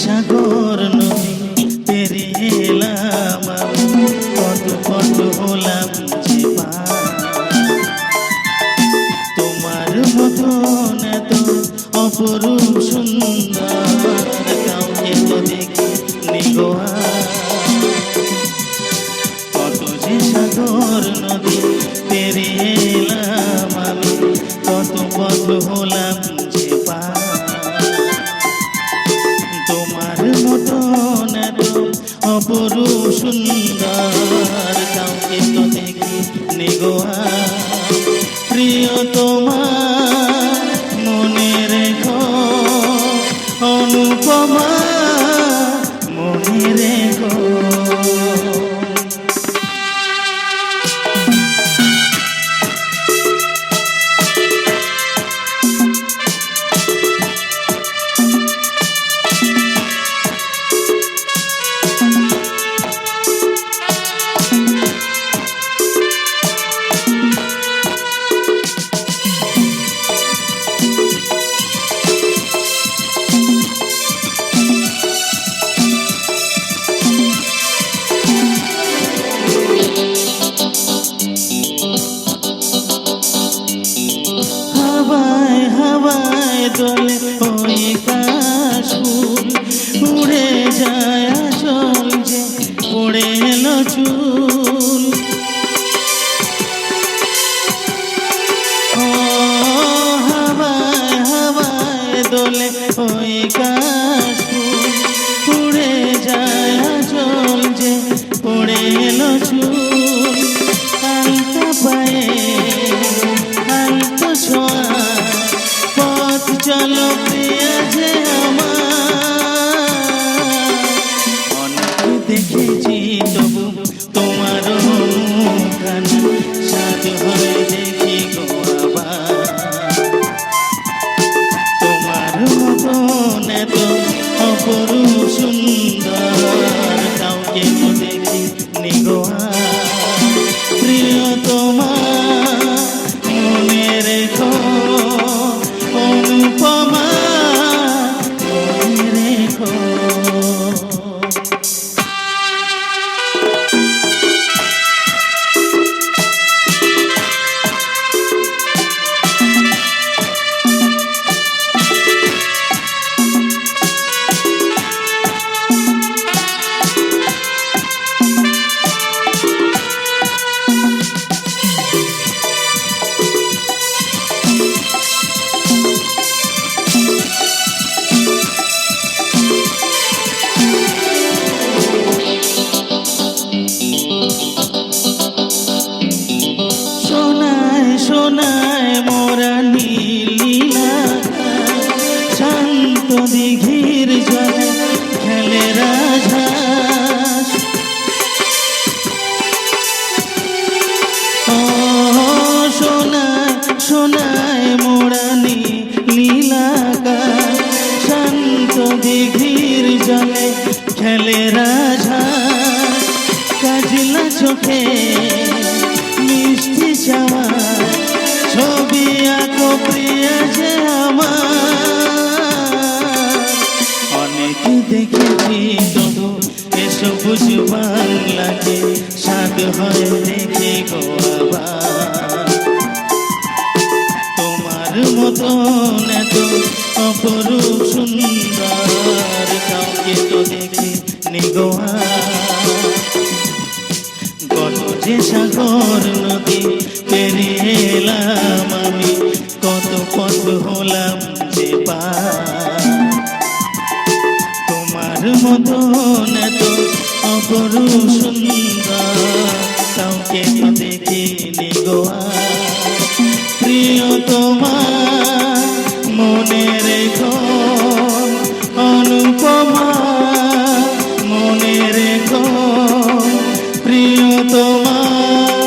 সাগর নদী পেরিয়ে এলাম আমি, কত কত হলাম যে পার। তোমার মতন এত অপরূপ সুন্দর কাউকে তো দেখিনি গো আর। কত যে সাগর নদী পেরিয়ে এলাম আমি, কত পথ হলাম যে পার। তোমার মতন এত অপরূপ সুন্দর কাউকে তো দেখিনি গো আর। প্রিয় তোমার মনে রেখো, অনুপমা মনে রেখো। হাওয়ায় হাওয়ায় দোলে ওই কাশফুল, উড়ে যায় আঁচল যে পড়ে এলো চুল। ও হাওয়ায় হাওয়ায় দোলে ওই কাশফুল, উড়ে যায় আঁচল যে পড়ে এলো চুল। আলতা পায়ে আলতো ছোঁয়া, পথ চলো প্রিয়া যে আমার। অনেক দেখেছি তবু তোমার মুখখানা, সাধ হয়ে দেখি গো আবার। তোমার মতন এত অপরূপ সুন্দর কাউকে তো দেখিনি গো আর। প্রিয় তোমার মনে রেখো, অনুপমা মনে রেখো। সোনায় মোরা নীলা, শান্ত দিঘির জলে খেলে রাজহাঁস। ও সোনায় সোনায় মোরা নীলা, শান্ত দিঘির জলে খেলে রাজহাঁস। কাজলা চোখে মিষ্টি চাওয়া, ছবি আঁকো প্রিয়া যে আমার। অনেক দেখেছি তবু এসবুজ বাংলাকে, সাধ হয়ে দেখে গো আবার। তোমার মতন এত অপরূপ সুন্দর কাউকে তো দেখিনি গো আর। কত যে সাগর নদী পেরিয়ে এলাম আমি, কত পথ হলাম যে পার। তোমার মতন এত অপরূপ সুন্দর কাউকে তো দেখিনি গো আর। প্রিয় তোমার মনে রেখো, অনুপমা মনে রেখো। প্রিয় তোমার